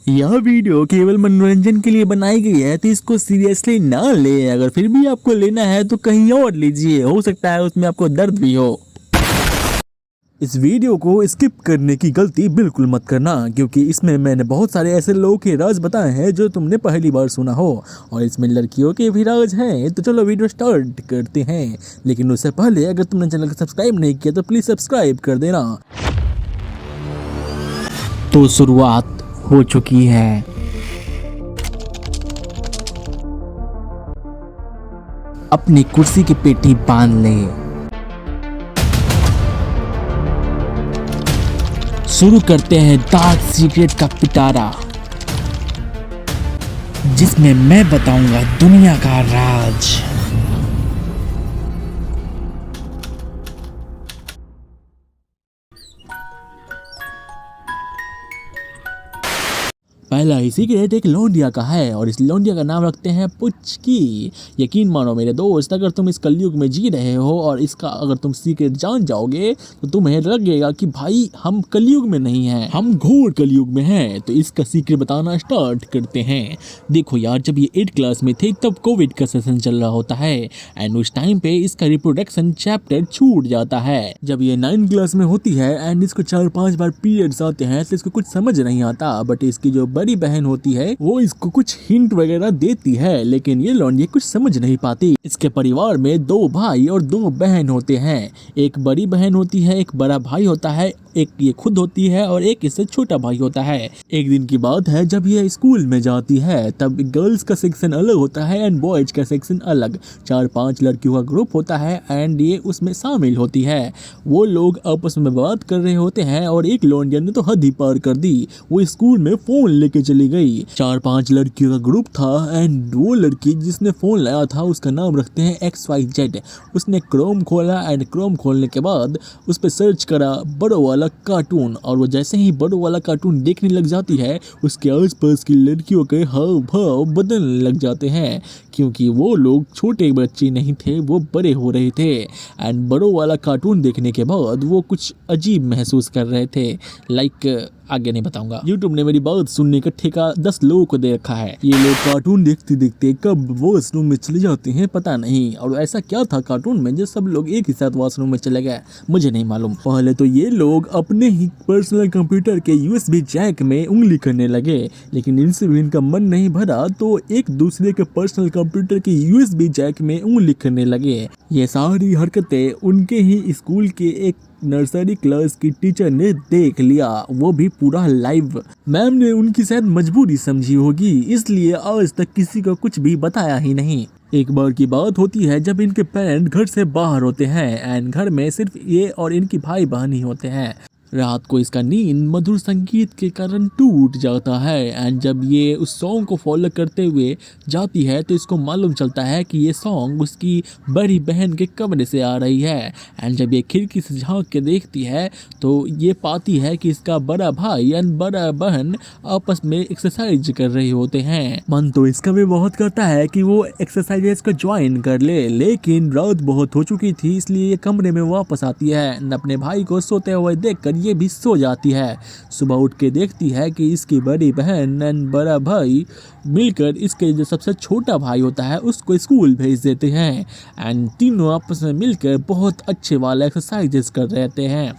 यह वीडियो केवल मनोरंजन के लिए बनाई गई है, तो इसको सीरियसली ना ले। अगर फिर भी आपको लेना है तो कहीं और लीजिए, हो सकता है उसमें आपको दर्द भी हो। इस वीडियो को स्किप करने की गलती बिल्कुल मत करना, क्योंकि इसमें मैंने बहुत सारे ऐसे लोगों के राज बताए हैं जो तुमने पहली बार सुना हो, और इसमें लड़कियों के भी राज हैं। तो चलो वीडियो स्टार्ट करते हैं। लेकिन उससे पहले अगर तुमने चैनल को सब्सक्राइब नहीं किया तो प्लीज सब्सक्राइब कर देना। तो शुरुआत हो चुकी है। अपनी कुर्सी की पेटी बांध ले। शुरू करते हैं डार्क सीक्रेट का पिटारा, जिसमें मैं बताऊंगा दुनिया का राज। पहला ही सीक्रेट एक लौंडिया का है, और इस लौंडिया का नाम रखते हैं पुचकी। यकीन मानो मेरे दोस्त, अगर तुम इस कलयुग में जी रहे हो और इसका अगर तुम सीक्रेट जान जाओगे तो तुम्हें लगेगा कि भाई हम कलयुग में नहीं हैं, हम घोर कलयुग में हैं। तो इसका सीक्रेट बताना स्टार्ट करते हैं। देखो यार, जब ये 8th क्लास में थे तब कोविड का सेशन चल रहा होता है, एंड उस टाइम पे इसका रिप्रोडक्शन चैप्टर छूट जाता है। जब ये 9th क्लास में होती है एंड इसको 4-5 बार पीरियड्स आते हैं तो इसको कुछ समझ नहीं आता, बट इसकी जो बड़ी बहन होती है वो इसको कुछ हिंट वगैरह देती है, लेकिन ये लौंडी कुछ समझ नहीं पाती। इसके परिवार में 2 भाई और 2 बहन होते हैं। एक बड़ी बहन होती है, एक बड़ा भाई होता है, एक ये खुद होती है और एक इससे छोटा भाई होता है। एक दिन की बात है, जब ये स्कूल में जाती है तब गर्ल्स का सेक्शन अलग होता है एंड बॉयज का सेक्शन अलग। 4-5 लड़कियों का ग्रुप होता है एंड ये उसमें शामिल होती है। वो लोग आपस में बात कर रहे होते हैं और एक लौंडिया ने तो हद ही पार कर दी। वो स्कूल में फोन लेके चली गई। 4-5 लड़कियों का ग्रुप था एंड वो लड़की जिसने फोन लाया था उसका नाम रखते हैं XYZ। उसने क्रोम खोला एंड क्रोम खोलने के बाद उस पर सर्च करा बड़ों वाला कार्टून, और वो जैसे ही बड़ों वाला कार्टून देखने लग जाती है उसके आसपास की लड़कियों के हाव भाव बदलने लग जाते हैं, क्योंकि वो लोग छोटे बच्चे नहीं थे, वो बड़े हो रहे थे। एंड बड़ों वाला कार्टून देखने के बाद वो कुछ अजीब महसूस कर रहे थे। लाइक आगे नहीं बताऊंगा। YouTube ने मेरी बात सुनने का ठेका 10 लोगों को दे रखा है। ये लोग कार्टून देखते देखते कब वॉशरूम में चले जाते हैं पता नहीं, और ऐसा क्या था कार्टून में जो सब लोग एक ही साथ वॉशरूम में चले गए, मुझे नहीं मालूम। पहले तो ये लोग अपने ही पर्सनल कंप्यूटर के USB जैक में उंगली करने लगे, लेकिन इनसे भी इनका मन नहीं भरा तो एक दूसरे के पर्सनल कंप्यूटर के USB जैक में उंगली करने लगे। ये सारी हरकतें उनके ही स्कूल के एक नर्सरी क्लास की टीचर ने देख लिया, वो भी पूरा लाइव। मैम ने उनकी शायद मजबूरी समझी होगी, इसलिए आज तक किसी को कुछ भी बताया ही नहीं। एक बार की बात होती है जब इनके पेरेंट घर से बाहर होते हैं एंड घर में सिर्फ ये और इनकी भाई बहन ही होते हैं। रात को इसका नींद मधुर संगीत के कारण टूट जाता है एंड जब ये उस सॉन्ग को फॉलो करते हुए जाती है तो इसको मालूम चलता है कि ये सॉन्ग उसकी बड़ी बहन के कमरे से आ रही है। एंड जब ये खिड़की से झांक के देखती है तो ये पाती है कि इसका बड़ा भाई एंड बड़ा बहन आपस में एक्सरसाइज कर रहे होते हैं। मन तो इसका भी बहुत करता है कि वो एक्सरसाइजेस को ज्वाइन कर ले, लेकिन रात बहुत हो चुकी थी इसलिए ये कमरे में वापस आती है। अपने भाई को सोते हुए देखकर ये भी सो जाती है। सुबह उठ के देखती है कि इसकी बड़ी बहन एंड बड़ा भाई मिलकर इसके जो सबसे छोटा भाई होता है उसको स्कूल भेज देते हैं एंड तीनों आपस में मिलकर बहुत अच्छे वाले एक्सरसाइजेस कर रहते हैं।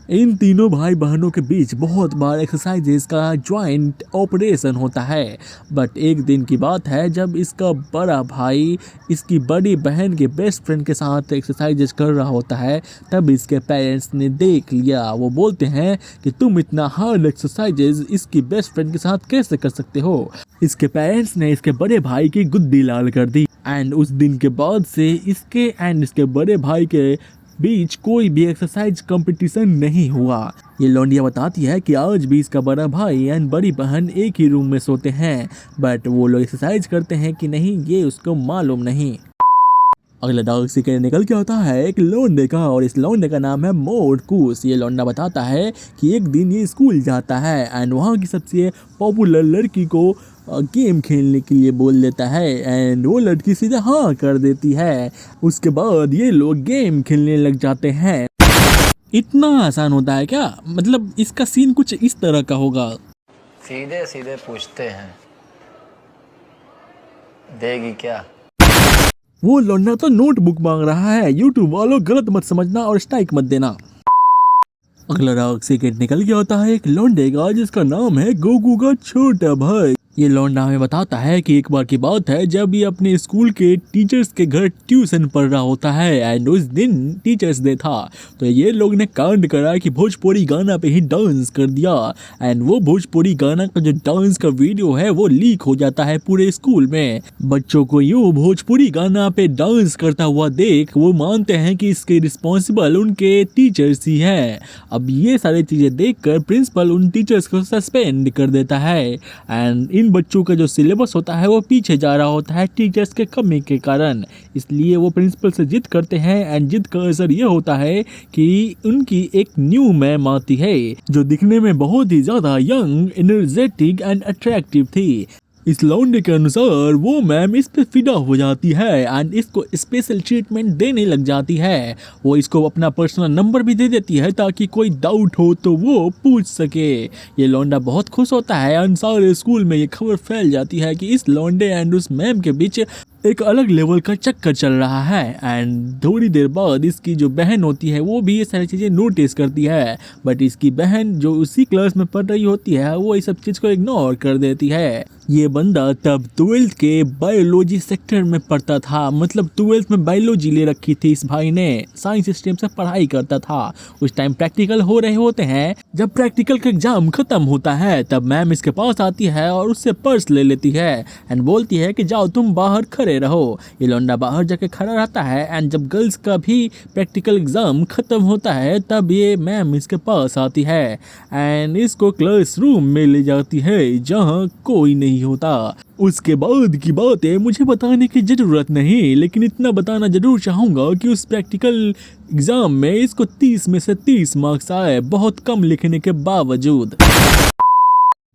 इन तीनों भाई बहनों के बीच बहुत बार एक्सरसाइजेस का ज्वाइंट ऑपरेशन होता है, बट एक दिन की बात है जब इसका बड़ा भाई इसकी बड़ी बहन के बेस्ट फ्रेंड के साथ एक्सरसाइजेस कर रहा होता है, तब इसके पेरेंट्स ने देख लिया। वो बोलते हैं कि तुम इतना हार्ड एक्सरसाइजेस इसकी बेस्ट फ्रेंड के साथ कैसे कर सकते हो। इसके पेरेंट्स ने इसके बड़े भाई की गुद्दी लाल कर दी एंड उस दिन के बाद से इसके एंड इसके बड़े भाई के बीच कोई भी एक्सरसाइज कंपटीशन नहीं हुआ। ये लौंडिया बताती है कि आज भी इसका बड़ा भाई एंड बड़ी बहन एक ही रूम में सोते हैं, बट वो लोग एक्सरसाइज करते हैं कि नहीं ये उसको मालूम नहीं। अगला डार्क सीक्रेट निकल के आता है एक लौंडे का, और इस लौंडे का नाम है मोरकूस। ये लौंडा बताता है कि एक दिन ये स्कूल जाता है एंड वहाँ की सबसे पॉपुलर लड़की को गेम खेलने के लिए बोल देता है एंड वो लड़की सीधे हाँ कर देती है। उसके बाद ये लोग गेम खेलने लग जाते हैं। इतना आसान होता है क्या? मतलब इसका सीन कुछ इस तरह का होगा। सीधे सीधे पूछते हैं, देगी क्या? वो लौंडा तो नोटबुक मांग रहा है। यूट्यूब वालों गलत मत समझना और स्ट्राइक मत देना। अगला राग सीक्रेट निकल के आता है एक लौंडे का जिसका नाम है गोगू का छोटा भाई। ये लौंडा हमें बताता है कि एक बार की बात है जब ये अपने स्कूल के टीचर्स के घर ट्यूशन पढ़ रहा होता है एंड उस दिन टीचर्स डे था। तो ये लोग ने कांड करा कि भोजपुरी गाना पे ही डांस कर दिया एंड वो भोजपुरी गाना का जो डांस का वीडियो है वो लीक हो जाता है पूरे स्कूल में। बच्चों को यूं भोजपुरी गाना पे डांस करता हुआ देख वो मानते हैं कि इसके रिस्पॉन्सिबल उनके टीचर्स ही हैं। अब ये सारी चीजें देखकर प्रिंसिपल उन टीचर्स को सस्पेंड कर देता है एंड इन बच्चों का जो सिलेबस होता है वो पीछे जा रहा होता है टीचर्स के कमी के कारण। इसलिए वो प्रिंसिपल से जिद करते हैं एंड जिद का असर ये होता है कि उनकी एक न्यू मैम आती है जो दिखने में बहुत ही ज्यादा यंग, एनर्जेटिक एंड अट्रैक्टिव थी। इस लौंडे के अनुसार वो मैम इस पे फिदा हो जाती है एंड इसको स्पेशल ट्रीटमेंट देने लग जाती है। वो इसको अपना पर्सनल नंबर भी दे देती है ताकि कोई डाउट हो तो वो पूछ सके। ये लौंडा बहुत खुश होता है एंड सारे स्कूल में ये खबर फैल जाती है कि इस लौंडे एंड उस मैम के बीच एक अलग लेवल का चक्कर चल रहा है एंड थोड़ी देर बाद इसकी जो बहन होती है वो भी ये सारी चीज़ें नोटिस करती है। बट इसकी बहन जो उसी क्लास में पढ़ रही होती है वो इस सब चीज़ को इग्नोर कर देती है। ये बंदा तब 12th के बायोलॉजी सेक्टर में पढ़ता था, मतलब 12th में बायोलॉजी ले रखी थी इस भाई ने, साइंस स्ट्रीम से पढ़ाई करता था। उस टाइम प्रैक्टिकल हो रहे होते हैं। जब प्रैक्टिकल का एग्जाम खत्म होता है तब मैम इसके पास आती है और उससे पर्स ले लेती है एंड बोलती है कि जाओ तुम बाहर खड़े रहो। ये लौंडा बाहर जाके खड़ा रहता है एंड जब गर्ल्स का भी प्रैक्टिकल एग्जाम खत्म होता है तब ये मैम इसके पास आती है एंड इसको क्लासरूम में ले जाती है जहाँ कोई नहीं होता। उसके बाद की बातें मुझे बताने की जरूरत नहीं, लेकिन इतना बताना जरूर चाहूँगा कि उस प्रैक्टिकल एग्जाम में इसको 30 में से 30 मार्क्स आए, बहुत कम लिखने के बावजूद।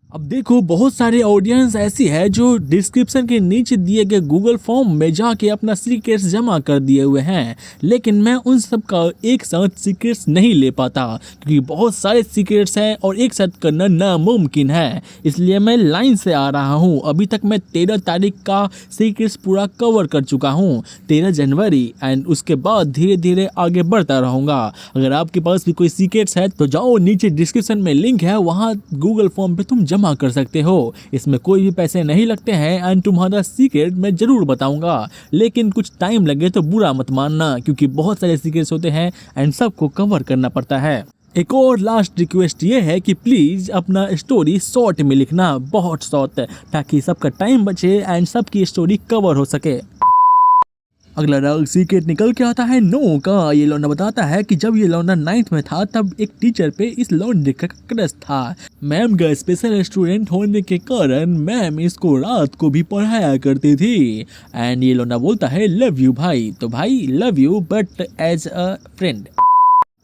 अब देखो बहुत सारे ऑडियंस ऐसी है जो डिस्क्रिप्शन के नीचे दिए गए गूगल फॉर्म में जाके अपना सीक्रेट्स जमा कर दिए हुए हैं, लेकिन मैं उन सब का एक साथ सीक्रेट्स नहीं ले पाता क्योंकि बहुत सारे सीक्रेट्स हैं और एक साथ करना नामुमकिन है। इसलिए मैं लाइन से आ रहा हूँ। अभी तक मैं 13 तारीख का सीक्रेट्स पूरा कवर कर चुका हूँ, 13 जनवरी, एंड उसके बाद धीरे धीरे आगे बढ़ता रहूँगा। अगर आपके पास भी कोई सीक्रेट्स है तो जाओ, नीचे डिस्क्रिप्शन में लिंक है, वहाँ गूगल फॉर्म पे तुम जमा कर सकते हो। इसमें कोई भी पैसे नहीं लगते हैं एंड तुम्हारा सीक्रेट मैं जरूर बताऊंगा, लेकिन कुछ टाइम लगे तो बुरा मत मानना क्योंकि बहुत सारे सीक्रेट्स होते हैं एंड सबको कवर करना पड़ता है। एक और लास्ट रिक्वेस्ट ये है कि प्लीज़ अपना स्टोरी शॉर्ट में लिखना, बहुत शॉर्ट, ताकि सबका टाइम बचे एंड सबकी स्टोरी कवर हो सके। अगला राग सीक्रेट निकल के आता है नो का। ये लौंडा बताता है कि जब ये लौंडा 9th में था तब एक टीचर पे इस लौंडे का क्रश था। मैम का स्पेशल स्टूडेंट होने के कारण मैम इसको रात को भी पढ़ाया करती थी एंड ये लौंडा बोलता है लव यू भाई। तो भाई love you but as a friend.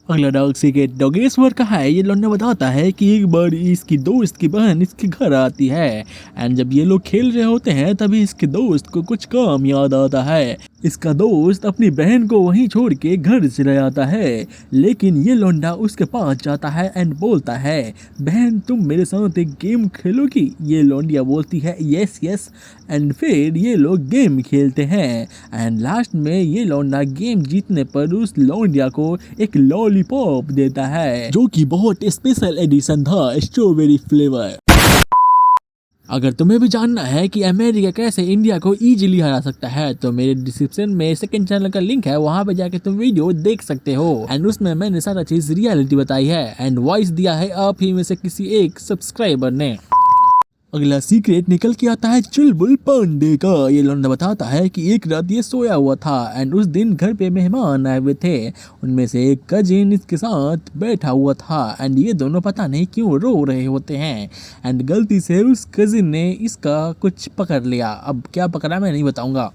अगला डॉग सीक्रेट डॉगेश्वर का है। ये लौंडा बताता है कि एक बार इसकी दोस्त की बहन इसके घर आती है एंड जब ये लोग खेल रहे होते हैं तभी इसके दोस्त को कुछ काम याद आता है। इसका दोस्त अपनी बहन को वहीं छोड़ के घर चला जाता है, लेकिन ये लौंडा उसके पास जाता है एंड बोलता है बहन तुम मेरे साथ एक गेम खेलोगी। ये लौंडिया बोलती है यस यस एंड फिर ये लोग गेम खेलते हैं एंड लास्ट में ये लौंडा गेम जीतने पर उस लौंडिया को एक लॉलीपॉप देता है जो कि बहुत स्पेशल एडिशन था, स्ट्रॉबेरी फ्लेवर। अगर तुम्हें भी जानना है कि अमेरिका कैसे इंडिया को इजीली हरा सकता है तो मेरे डिस्क्रिप्शन में सेकंड चैनल का लिंक है, वहां पे जाके तुम वीडियो देख सकते हो एंड उसमें मैंने सारा चीज रियलिटी बताई है एंड वॉइस दिया है आप ही में से किसी एक सब्सक्राइबर ने। अगला सीक्रेट निकल के आता है चुलबुल पांडे का। ये लौंडा बताता है कि एक रात ये सोया हुआ था एंड उस दिन घर पे मेहमान आए हुए थे। उनमें से एक कजिन इसके साथ बैठा हुआ था एंड ये दोनों पता नहीं क्यों रो रहे होते हैं एंड गलती से उस कजिन ने इसका कुछ पकड़ लिया। अब क्या पकड़ा मैं नहीं बताऊंगा।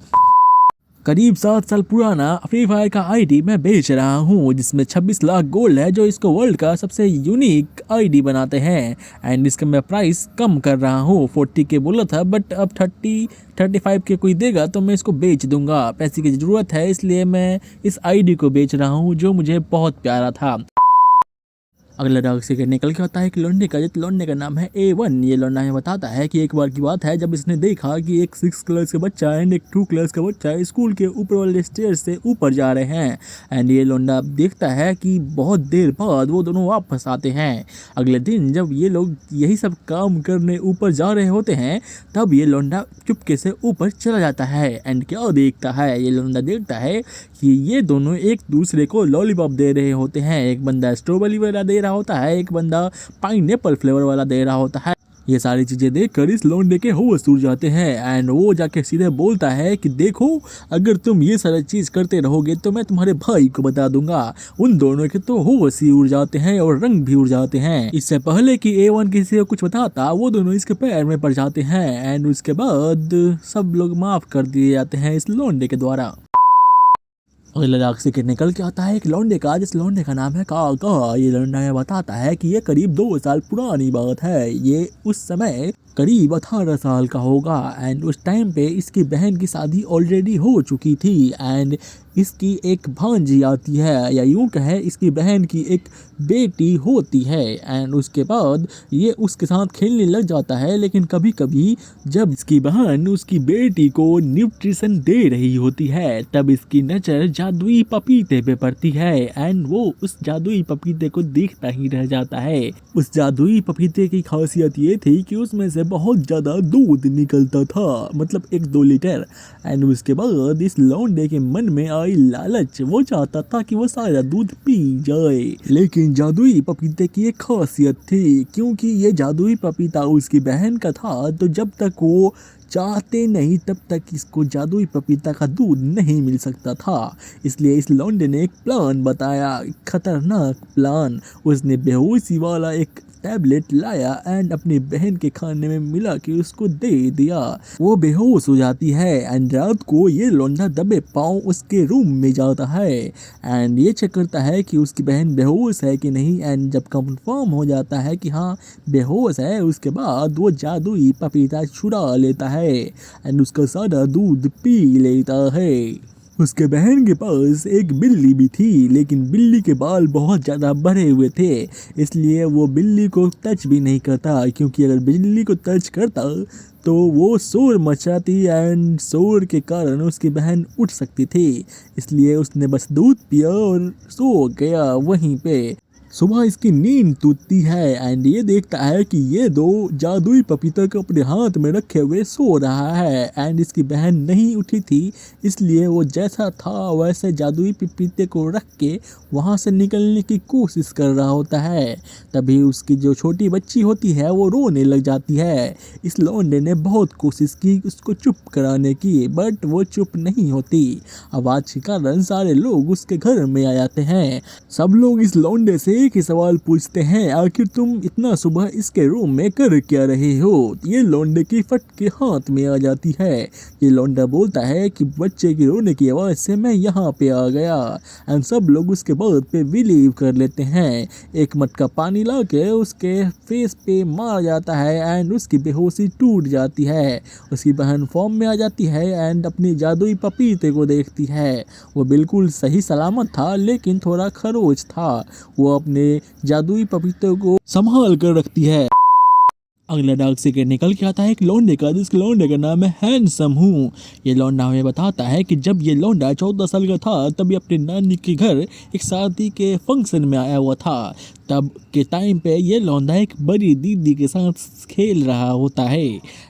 करीब 7 साल पुराना फ्री फायर का आईडी मैं बेच रहा हूँ जिसमें 26 लाख गोल्ड है जो इसको वर्ल्ड का सबसे यूनिक आईडी बनाते हैं एंड इसका मैं प्राइस कम कर रहा हूँ। 40 के बोला था बट अब 35 के कोई देगा तो मैं इसको बेच दूंगा। पैसे की ज़रूरत है इसलिए मैं इस आईडी को बेच रहा हूँ जो मुझे बहुत प्यारा था। अगला डायलॉग से निकल के आता है कि लौंडे का, जिस लौंडे का नाम है A1। ये लौंडा हमें बताता है कि एक बार की बात है जब इसने देखा कि एक 6 क्लास का बच्चा एंड एक 2 क्लास का बच्चा स्कूल के ऊपर वाले स्टेज से ऊपर जा रहे हैं। एंड ये लौंडा देखता है कि बहुत देर बाद वो दोनों वापस आते हैं। अगले दिन जब ये लोग यही सब काम करने ऊपर जा रहे होते हैं तब ये लौंडा चुपके से ऊपर चला जाता है। एंड क्या देखता है, ये लौंडा देखता है कि ये दोनों एक दूसरे को लॉलीपॉप दे रहे होते हैं। एक बंदा स्ट्रॉबेरी वाला दे रहा होता है, एक बंदा पाइनएप्पल फ्लेवर वाला दे रहा होता है। ये सारी चीज़ें देखकर इस लौंडे के होश उड़ जाते हैं एंड वो जाके सीधे बोलता है कि देखो, अगर तुम ये सारी चीज़ करते रहोगे तो मैं तुम्हारे भाई को बता दूंगा। उन दोनों के तो होश ही उड़ जाते हैं और रंग भी उड़ जाते हैं। इससे पहले कि A1 किसी को कुछ बताता वो दोनों इसके पैर में पड़ जाते हैं एंड उसके बाद सब लोग माफ़ कर दिए जाते हैं इस लौंडे के द्वारा। अगले डायलॉग से निकल के आता है एक लौंडे का, जिस लौंडे का नाम है काका। ये लौंडा हमें बताता है कि ये करीब 2 साल पुरानी बात है। ये उस समय करीब 18 साल का होगा एंड उस टाइम पे इसकी बहन की शादी ऑलरेडी हो चुकी थी एंड इसकी एक भांजी आती है, या यूं कहे इसकी बहन की एक बेटी होती है। एंड उसके बाद ये उसके साथ खेलने लग जाता है, लेकिन कभी कभी जब इसकी बहन उसकी बेटी को न्यूट्रिशन दे रही होती है तब इसकी नज़र जादुई पपीते पे पड़ती है एंड वो उस जादुई पपीते को देखता ही रह जाता है। उस जादुई पपीते की खासियत ये थी कि उसमें से बहुत ज़्यादा दूध निकलता था, मतलब 1-2 लीटर। एंड उसके बाद इस लौंडे के मन में आई लालच, वो चाहता था कि वो सारा दूध पी जाए। लेकिन जादुई पपीते की एक खासियत थी, क्योंकि ये जादुई पपीता उसकी बहन का था, तो जब तक वो चाहते नहीं तब तक इसको जादुई पपीता का दूध नहीं मिल सकता था। इसलिए इस लौंडे ने एक प्लान बताया, खतरनाक प्लान। उसने बेहोशी वाला एक टैबलेट लाया एंड अपनी बहन के खाने में मिला के उसको दे दिया। वो बेहोश हो जाती है एंड रात को ये लौंडा दबे पाँव उसके रूम में जाता है एंड ये चेक करता है कि उसकी बहन बेहोश है कि नहीं। एंड जब कंफर्म हो जाता है कि हाँ बेहोश है, उसके बाद वो जादुई पपीता चुरा लेता है एंड उसका सारा दूध पी लेता है। उसके बहन के पास एक बिल्ली भी थी, लेकिन बिल्ली के बाल बहुत ज़्यादा बढ़े हुए थे, इसलिए वो बिल्ली को टच भी नहीं करता, क्योंकि अगर बिल्ली को टच करता तो वो शोर मचाती एंड शोर के कारण उसकी बहन उठ सकती थी। इसलिए उसने बस दूध पिया और सो गया वहीं पे। सुबह इसकी नींद टूटती है एंड ये देखता है कि ये दो जादुई पपीता को अपने हाथ में रखे हुए सो रहा है एंड इसकी बहन नहीं उठी थी, इसलिए वो जैसा था वैसे जादुई पपीते को रख के वहाँ से निकलने की कोशिश कर रहा होता है। तभी उसकी जो छोटी बच्ची होती है वो रोने लग जाती है। इस लौंडे ने बहुत कोशिश की उसको चुप कराने की, बट वो चुप नहीं होती। आवाज़ के कारण सारे लोग उसके घर में आ जाते हैं। सब लोग इस लौंडे से एक ही सवाल पूछते हैं, आखिर तुम इतना सुबह इसके रूम में कर क्या रहे हो। ये लौंडे की फट के हाथ में आ जाती है। ये लौंडा बोलता है कि बच्चे की रोने की आवाज़ से मैं यहाँ पे आ गया एंड सब लोग उसके बात पे बिलीव कर लेते हैं। एक मटका पानी ला के उसके फेस पे मार जाता है एंड उसकी बेहोशी टूट जाती है। उसकी बहन फॉर्म में आ जाती है एंड अपनी जादुई पपीते को देखती है। वो बिल्कुल सही सलामत था, लेकिन थोड़ा खरोच था। वो अपने जादुई पपीते को संभाल कर रखती है। अगला डाक से निकल के आता है एक लौंडे का, जिस लौंडे का नाम है हैंडसम हूँ। ये लौंडा हमें बताता है कि जब ये लौंडा 14 साल का था तब ये अपने नानी के घर एक शादी के फंक्शन में आया हुआ था। तब के टाइम पे ये लौंडा एक बड़ी दीदी के साथ खेल रहा होता है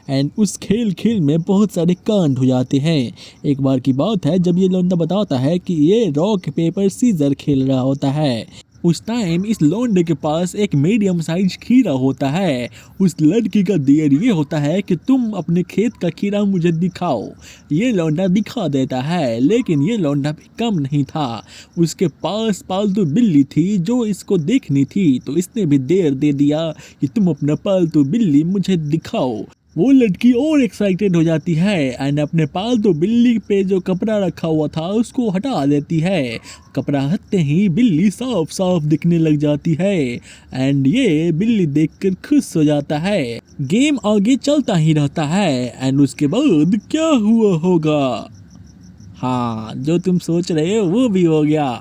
एंड उस खेल में बहुत सारे कांड हो जाते हैं। एक बार की बात है जब ये लौंडा बताता है कि ये रॉक पेपर सीजर खेल रहा होता है। उस टाइम इस लौंडे के पास एक मीडियम साइज खीरा होता है। उस लड़की का देर ये होता है कि तुम अपने खेत का खीरा मुझे दिखाओ। ये लौंडा दिखा देता है, लेकिन ये लौंडा भी कम नहीं था। उसके पास पालतू बिल्ली थी जो इसको देखनी थी, तो इसने भी देर दे दिया कि तुम अपना पालतू बिल्ली मुझे दिखाओ। वो लड़की और एक्साइटेड हो जाती है एंड अपने पालतू बिल्ली पे जो कपड़ा रखा हुआ था उसको हटा देती है। कपड़ा हटते ही बिल्ली साफ साफ दिखने लग जाती है एंड ये बिल्ली देखकर खुश हो जाता है। गेम आगे चलता ही रहता है एंड उसके बाद क्या हुआ होगा, हाँ जो तुम सोच रहे हो वो भी हो गया।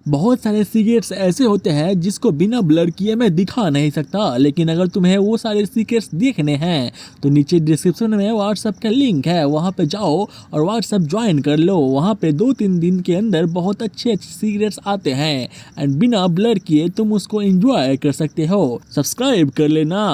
बहुत सारे सीक्रेट्स ऐसे होते हैं जिसको बिना ब्लर किए मैं दिखा नहीं सकता, लेकिन अगर तुम्हें वो सारे सीक्रेट्स देखने हैं तो नीचे डिस्क्रिप्शन में व्हाट्सएप का लिंक है, वहाँ पे जाओ और व्हाट्सएप ज्वाइन कर लो। वहाँ पे 2-3 दिन के अंदर बहुत अच्छे अच्छे सीक्रेट्स आते हैं एंड बिना ब्लर किए तुम उसको एंजॉय कर सकते हो। सब्सक्राइब कर लेना।